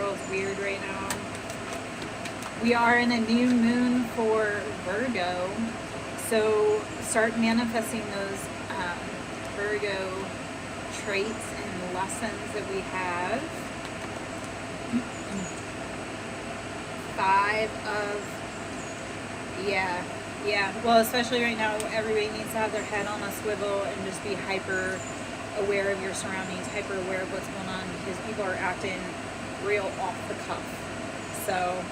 world's weird right now. We are in a new moon for Virgo, so start manifesting those Virgo traits and lessons that we have. 5 of, yeah. Well, especially right now, everybody needs to have their head on a swivel and just be hyper aware of your surroundings, hyper aware of what's going on, because people are acting real off the cuff. So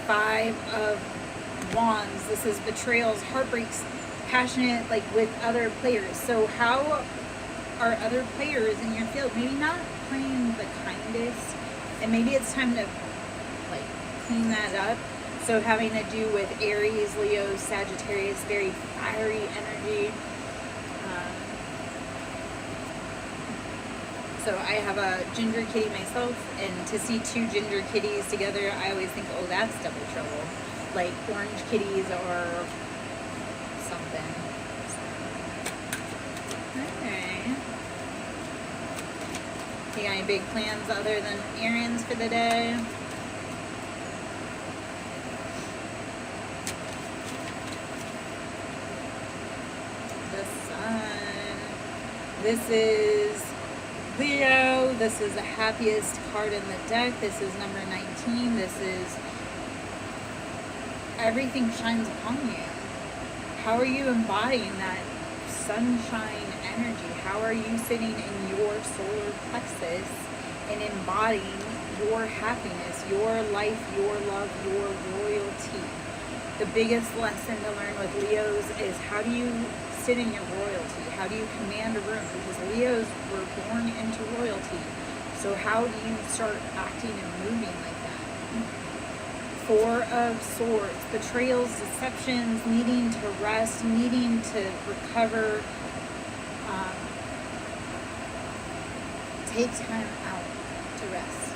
5 of Wands, this is betrayals, heartbreaks, passionate, like with other players. So how are other players in your field maybe not playing the kindest, and maybe it's time to like clean that up. So having to do with Aries, Leo, Sagittarius, very fiery energy. So I have a ginger kitty myself, and to see 2 ginger kitties together, I always think, oh, that's double trouble. Like orange kitties or something. Okay. You got any big plans other than errands for the day? The sun. This is Leo. This is the happiest card in the deck. This is number 19. This is everything shines upon you. How are you embodying that sunshine energy? How are you sitting in your solar plexus and embodying your happiness, your life, your love, your royalty? The biggest lesson to learn with Leos is how do you sit in your royalty? How do you command a room? Because Leos were born into royalty. So how do you start acting and moving like that? 4 of Swords, betrayals, deceptions, needing to rest, needing to recover. Take time out to rest.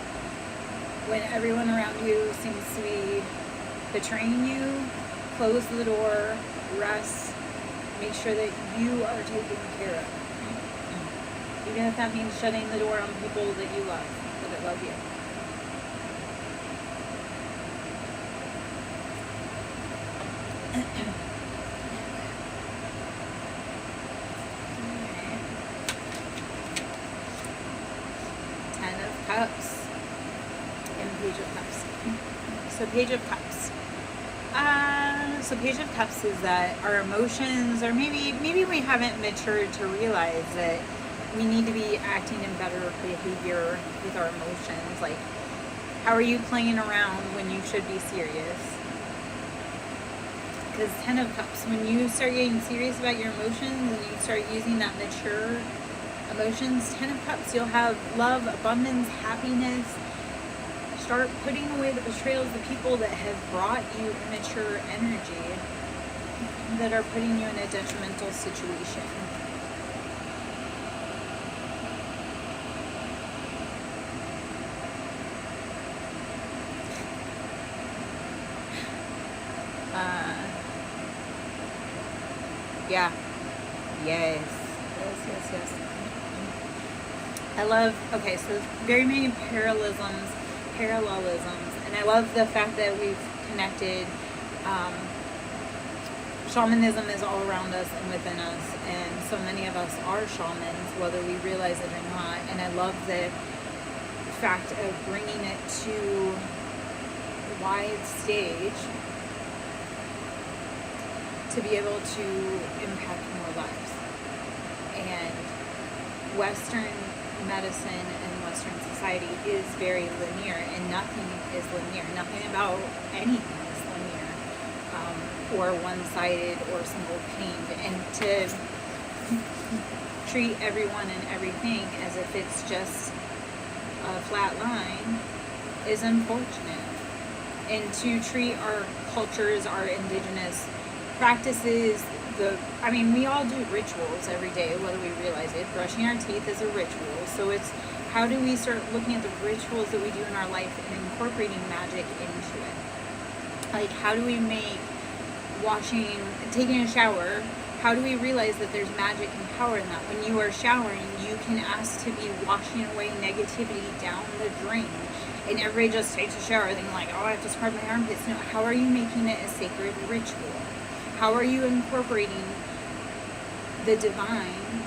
When everyone around you seems to be betraying you, close the door, rest, make sure that you are taken care of. Even if that means shutting the door on people that you love, that love you. Cups and Page of Cups. So Page of Cups. So Page of Cups is that our emotions, or maybe we haven't matured to realize that we need to be acting in better behavior with our emotions. Like, how are you playing around when you should be serious? Because 10 of Cups, when you start getting serious about your emotions and you start using that mature emotions, 10 of Cups, you'll have love, abundance, happiness. Start putting away the betrayals, the people that have brought you immature energy, that are putting you in a detrimental situation. Yeah. Yes. I love, okay, so very many parallelisms, and I love the fact that we've connected. Shamanism is all around us and within us, and so many of us are shamans, whether we realize it or not. And I love the fact of bringing it to a wide stage to be able to impact more lives. And Western medicine and Western society is very linear, and nothing is linear. Nothing about anything is linear, or one-sided or single-paned. And to treat everyone and everything as if it's just a flat line is unfortunate. And to treat our cultures, our indigenous practices, we all do rituals every day, whether we realize it. Brushing our teeth is a ritual. So it's how do we start looking at the rituals that we do in our life and incorporating magic into it? Like, how do we make taking a shower How do we realize that there's magic and power in that? When you are showering, you can ask to be washing away negativity down the drain. And everybody just takes a shower thinking like, oh, I have to scrub my armpits. No, how are you making it a sacred ritual? How are you incorporating the divine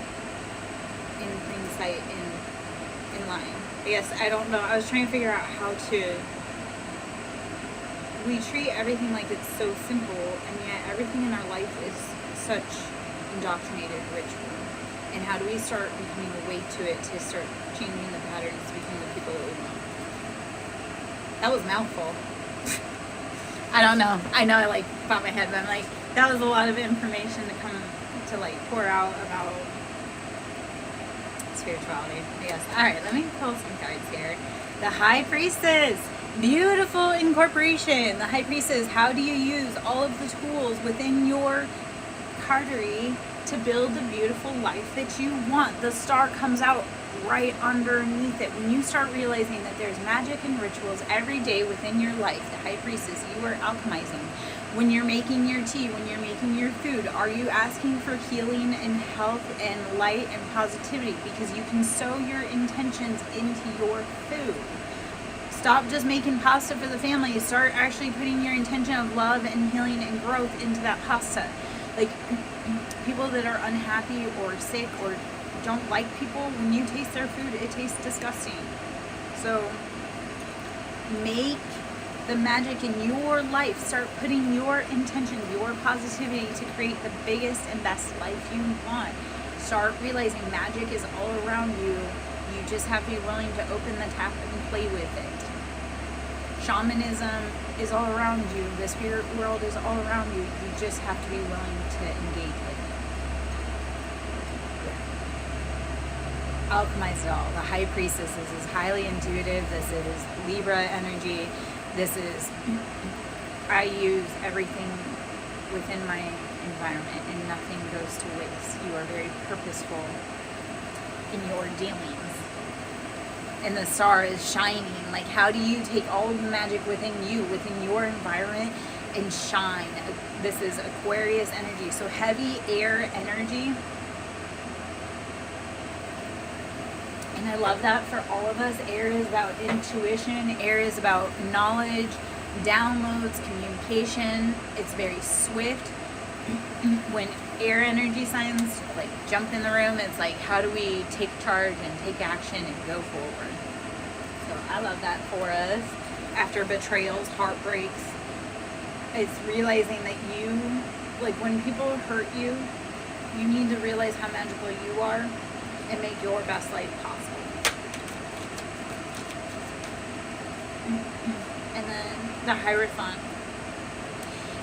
in plain sight, in line? I guess, I don't know. I was trying to figure out how to... We treat everything like it's so simple, and yet everything in our life is such indoctrinated ritual. And how do we start becoming awake to it, to start changing the patterns to become the people that we want? That was a mouthful. I don't know. I know I like popped my head, but I'm like, that was a lot of information to come to like pour out about spirituality, I guess. Alright, let me pull some cards here. The High Priestess. Beautiful incorporation. The High Priestess. How do you use all of the tools within your cardery to build the beautiful life that you want? The star comes out right underneath it. When you start realizing that there's magic and rituals every day within your life, the High Priestess, you are alchemizing. When you're making your tea, when you're making your food, are you asking for healing and health and light and positivity? Because you can sow your intentions into your food. Stop just making pasta for the family. Start actually putting your intention of love and healing and growth into that pasta. Like, people that are unhappy or sick or don't like people, when you taste their food, it tastes disgusting. So make the magic in your life. Start putting your intention, your positivity to create the biggest and best life you want. Start realizing magic is all around you. You just have to be willing to open the tap and play with it. Shamanism is all around you. The spirit world is all around you. You just have to be willing to engage with it. Alchemize it all. The High Priestess. This is highly intuitive. This is Libra energy. This is, I use everything within my environment and nothing goes to waste. You are very purposeful in your dealings. And the star is shining. Like, how do you take all of the magic within you, within your environment, and shine? This is Aquarius energy. So heavy air energy. And I love that for all of us. Air is about intuition. Air is about knowledge, downloads, communication. It's very swift. When air energy signs like jump in the room, it's like, how do we take charge and take action and go forward? So I love that for us. After betrayals, heartbreaks, it's realizing that you, like when people hurt you, you need to realize how magical you are and make your best life possible. And then the Hierophant.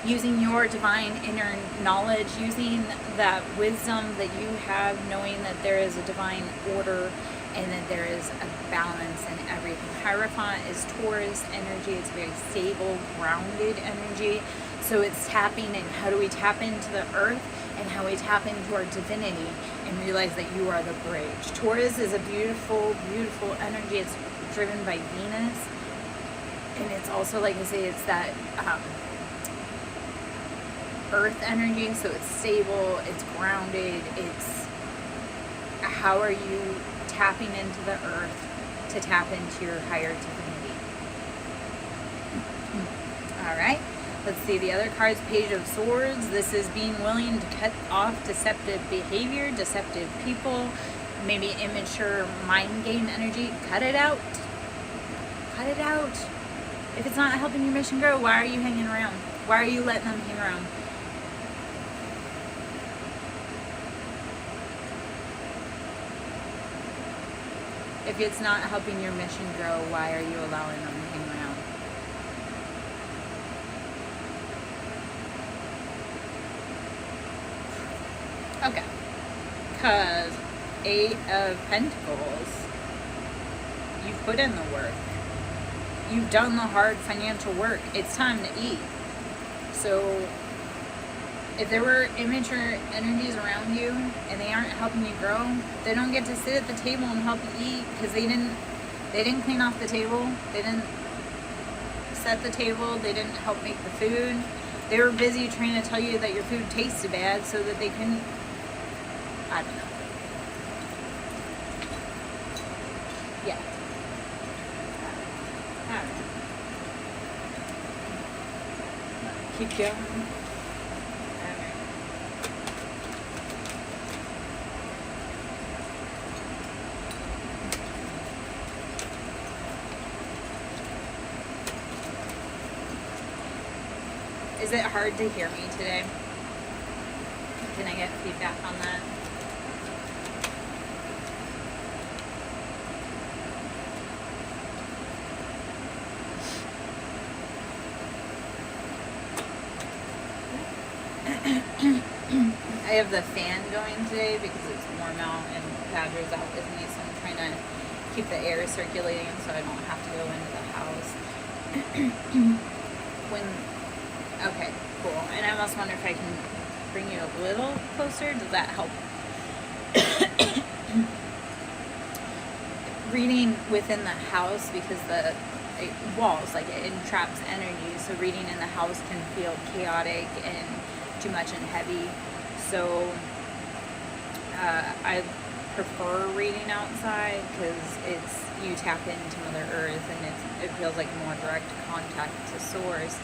Using your divine inner knowledge, using that wisdom that you have, knowing that there is a divine order and that there is a balance in everything. Hierophant is Taurus energy. It's very stable, grounded energy. So it's tapping in. How do we tap into the earth and how we tap into our divinity and realize that you are the bridge. Taurus is a beautiful, beautiful energy. It's driven by Venus. And it's also, like I say, it's that earth energy, so it's stable, it's grounded, it's how are you tapping into the earth to tap into your higher divinity. Alright, let's see the other cards. Page of Swords. This is being willing to cut off deceptive behavior, deceptive people, maybe immature mind game energy. Cut it out. Cut it out. If it's not helping your mission grow, why are you hanging around? Why are you letting them hang around? If it's not helping your mission grow, why are you allowing them to hang around? Okay. Because 8 of Pentacles, you've put in the work. You've done the hard financial work. It's time to eat. So if there were immature energies around you and they aren't helping you grow, they don't get to sit at the table and help you eat because they didn't clean off the table, they didn't set the table, they didn't help make the food. They were busy trying to tell you that your food tasted bad so that they can, I don't know. Yeah. I don't know. Keep going. Is it hard to hear me today? Can I get feedback on that? I have the fan going today because it's warm out and Badger's out with me, so I'm trying to keep the air circulating so I don't have to go into the house. Okay, cool. And I almost wonder if I can bring you a little closer. Does that help? Reading within the house, because the walls, like, it entraps energy, so reading in the house can feel chaotic and too much and heavy. So I prefer reading outside because you tap into Mother Earth and it feels like more direct contact to Source.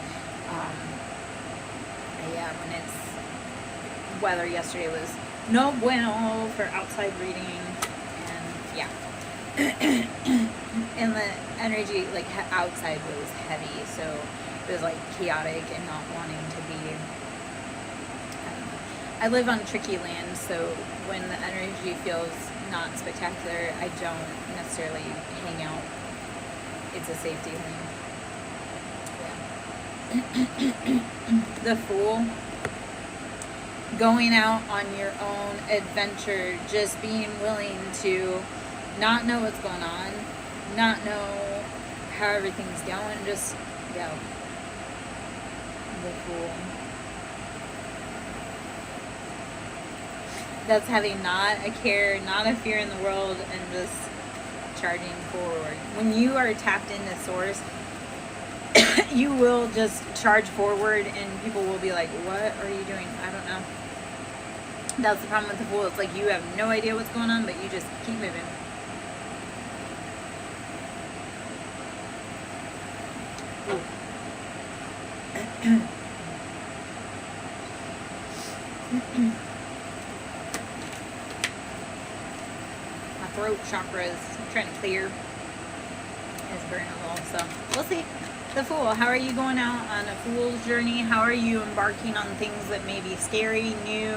Yeah, when it's weather yesterday was no bueno for outside reading, and yeah. And the energy, like, outside was heavy, so it was like chaotic and not wanting to be. I live on tricky land, so when the energy feels not spectacular, I don't necessarily hang out. It's a safety thing. Yeah. The Fool. Going out on your own adventure, just being willing to not know what's going on, not know how everything's going, just go. The Fool. That's having not a care, not a fear in the world, and just charging forward. When you are tapped into Source, you will just charge forward and people will be like, what are you doing? I don't know. That's the problem with the Fool. It's like you have no idea what's going on, but you just keep moving. My throat chakra is trying to clear. It's burning a little, so we'll see. The Fool. How are you going out on a fool's journey? How are you embarking on things that may be scary, new,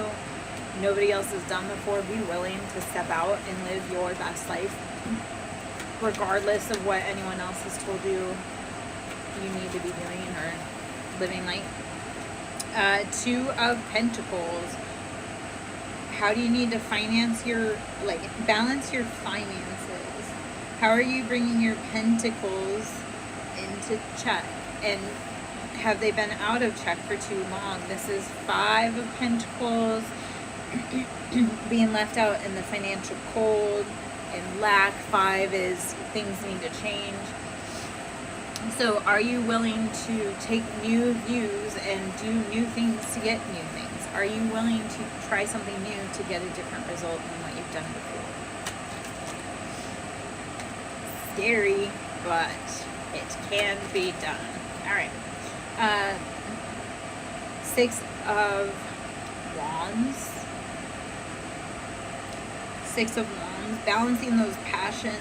nobody else has done before? Be willing to step out and live your best life, regardless of what anyone else has told you you need to be doing or living like. Two of Pentacles. How do you need to finance your, balance your finances? How are you bringing your Pentacles into check? And have they been out of check for too long? This is Five of Pentacles. Being left out in the financial cold and lack. Five is things need to change. So are you willing to take new views and do new things to get new things? Are you willing to try something new to get a different result than what you've done before? Scary, but it can be done. All right. Six of Wands. Six of Wands. Balancing those passions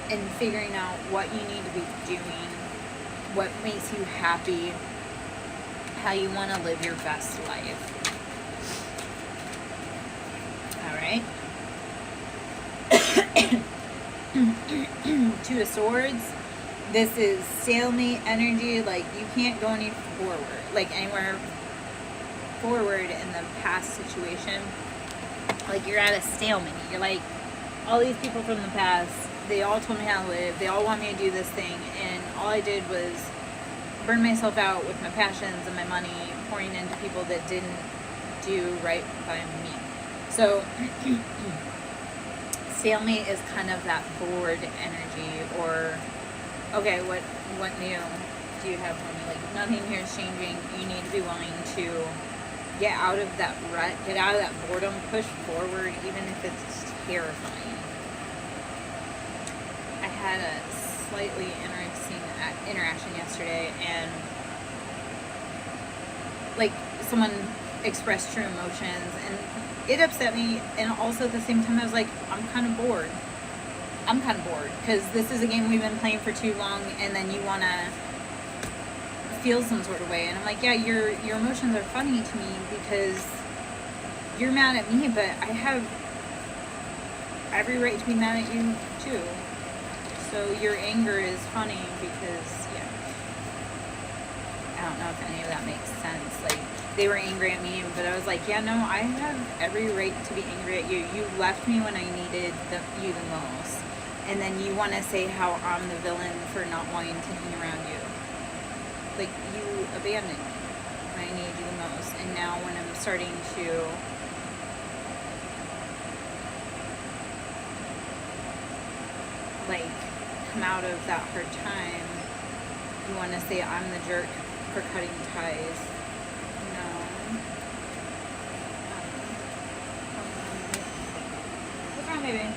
and figuring out what you need to be doing, what makes you happy, how you want to live your best life. All right. Two of Swords. This is stalemate energy. Like, you can't go any forward, like anywhere forward in the past situation. Like, you're at a stalemate. You're like, all these people from the past, they all told me how to live. They all want me to do this thing. And all I did was burn myself out with my passions and my money, pouring into people that didn't do right by me. So, stalemate is kind of that bored energy, or, okay, what new? do you have for me? Like, nothing here is changing. You need to be willing to get out of that rut, get out of that boredom, push forward, even if it's terrifying. I had a slightly interesting interaction yesterday, and like, someone expressed true emotions, and it upset me, and also at the same time I was like, I'm kind of bored because this is a game we've been playing for too long, and then you want to feel some sort of way. And I'm like, yeah, your emotions are funny to me because you're mad at me, but I have every right to be mad at you too. So your anger is funny because, yeah, I don't know if any of that makes sense. Like, they were angry at me, but I was like, yeah, no, I have every right to be angry at you. You left me when I needed you the most, and then you want to say how I'm the villain for not wanting to hang around you. Like, you abandoned me when I needed you the most, and now when I'm starting to like come out of that hard time, you want to say I'm the jerk for cutting ties. No. What's wrong, baby?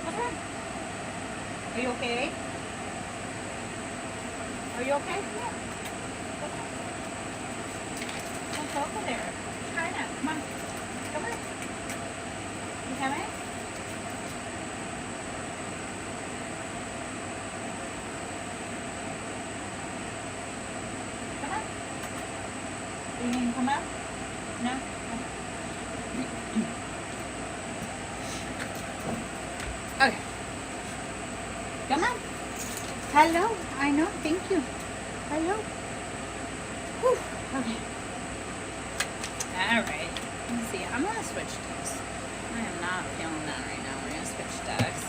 What's wrong? Are you okay? Are you okay? Yeah. Let's go over there. Try it out. Come on. Come on. You coming? Come on. You need to come up? No? Okay. Come on. Hello. I know. Thank you. Hello. Whew. Okay. Alright. Let's see. I'm going to switch decks. I am not feeling that right now. We're going to switch decks.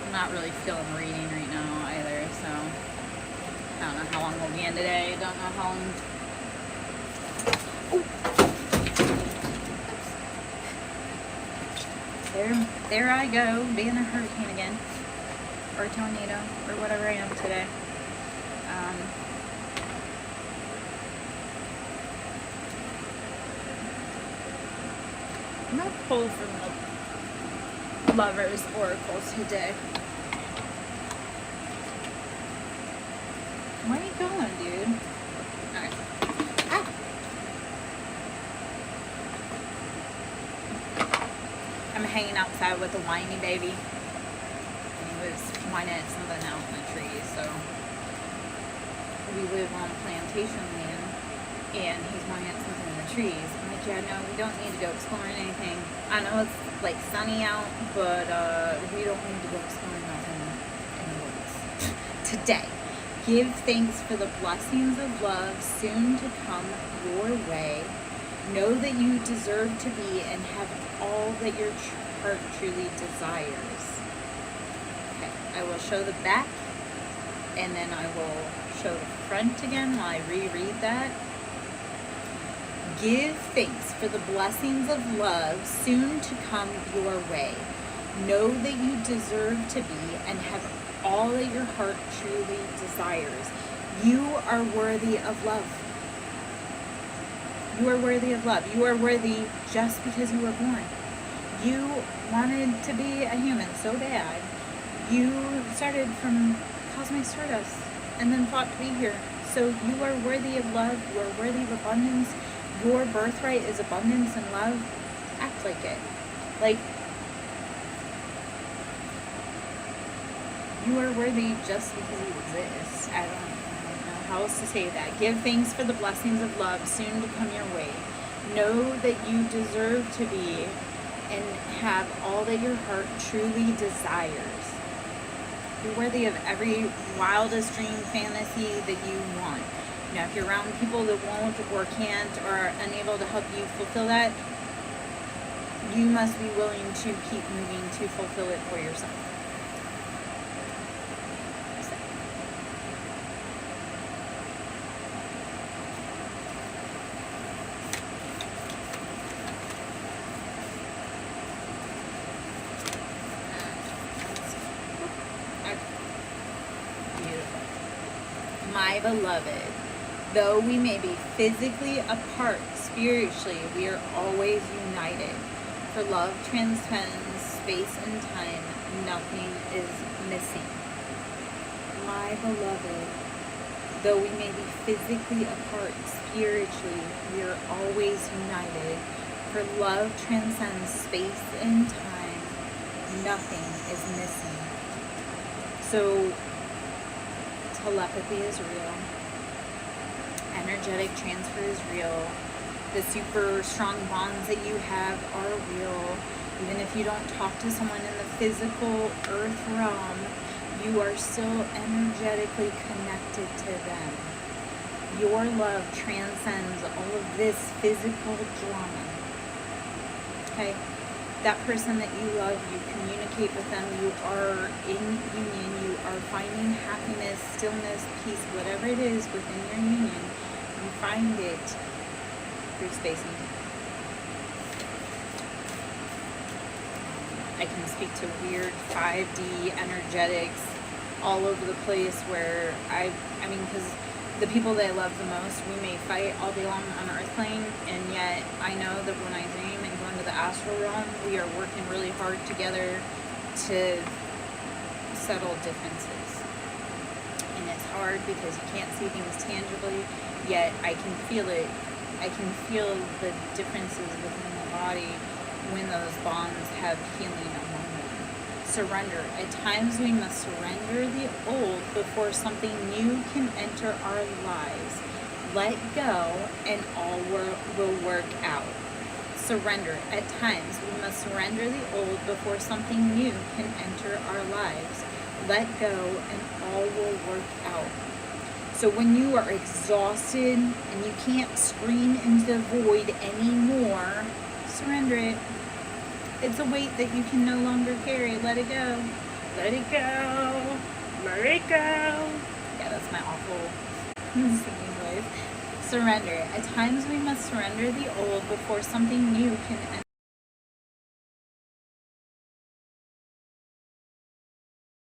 I'm not really feeling reading right now either, so I don't know how long we'll be in today. Don't know how long. Ooh. There I go, being a hurricane again. Or a tornado, or whatever I am today. I'm going to pull from the Lover's Oracle today. Where are you going, dude? Alright. Ah. I'm hanging outside with the whiny baby. He was whining at something out in the trees, so we live on plantation land, and he's whining at something in the trees. I'm like, yeah, no, we don't need to go exploring anything. I know it's like sunny out, but we don't need to go exploring nothing in the woods today. Give thanks for the blessings of love soon to come your way. Know that you deserve to be and have all that your heart truly desires. Okay, I will show the back, and then I will show the front again while I reread that. Give thanks for the blessings of love soon to come your way. Know that you deserve to be and have all that your heart truly desires. You are worthy of love. You are worthy of love. You are worthy just because you were born. You wanted to be a human so bad. You started from cosmic stardust and then fought to be here. So you are worthy of love. You are worthy of abundance. Your birthright is abundance and love. Act like it. Like, you are worthy just because you exist. I don't know how else to say that. Give thanks for the blessings of love soon to come your way. Know that you deserve to be and have all that your heart truly desires. You're worthy of every wildest dream, fantasy that you want. Now, if you're around people that won't or can't or are unable to help you fulfill that, you must be willing to keep moving to fulfill it for yourself. My beloved, though we may be physically apart, spiritually we are always united. For love transcends space and time. Nothing is missing. My beloved, though we may be physically apart, spiritually we are always united. For love transcends space and time. Nothing is missing. So, telepathy is real. Energetic transfer is real. The super strong bonds that you have are real. Even if you don't talk to someone in the physical earth realm, you are still energetically connected to them. Your love transcends all of this physical drama. Okay? That person that you love, you communicate with them, you are in union, you are finding happiness, stillness, peace, whatever it is within your union, you find it through space and time. I can speak to weird 5D energetics all over the place where I mean, because the people that I love the most, we may fight all day long on the earth plane, and yet I know that when I dream and go into the astral realm, we are working really hard together to settle differences. And it's hard because you can't see things tangibly, yet I can feel it. I can feel the differences within the body when those bonds have healing among them. Surrender. At times we must surrender the old before something new can enter our lives. Let go and all will work out. Surrender. At times we must surrender the old before something new can enter our lives. Let go and all will work out. So when you are exhausted and you can't scream into the void anymore, surrender it. It's a weight that you can no longer carry. Let it go. Let it go. Let it go. Yeah, that's my awful singing voice. Surrender. At times we must surrender the old before something new can enter.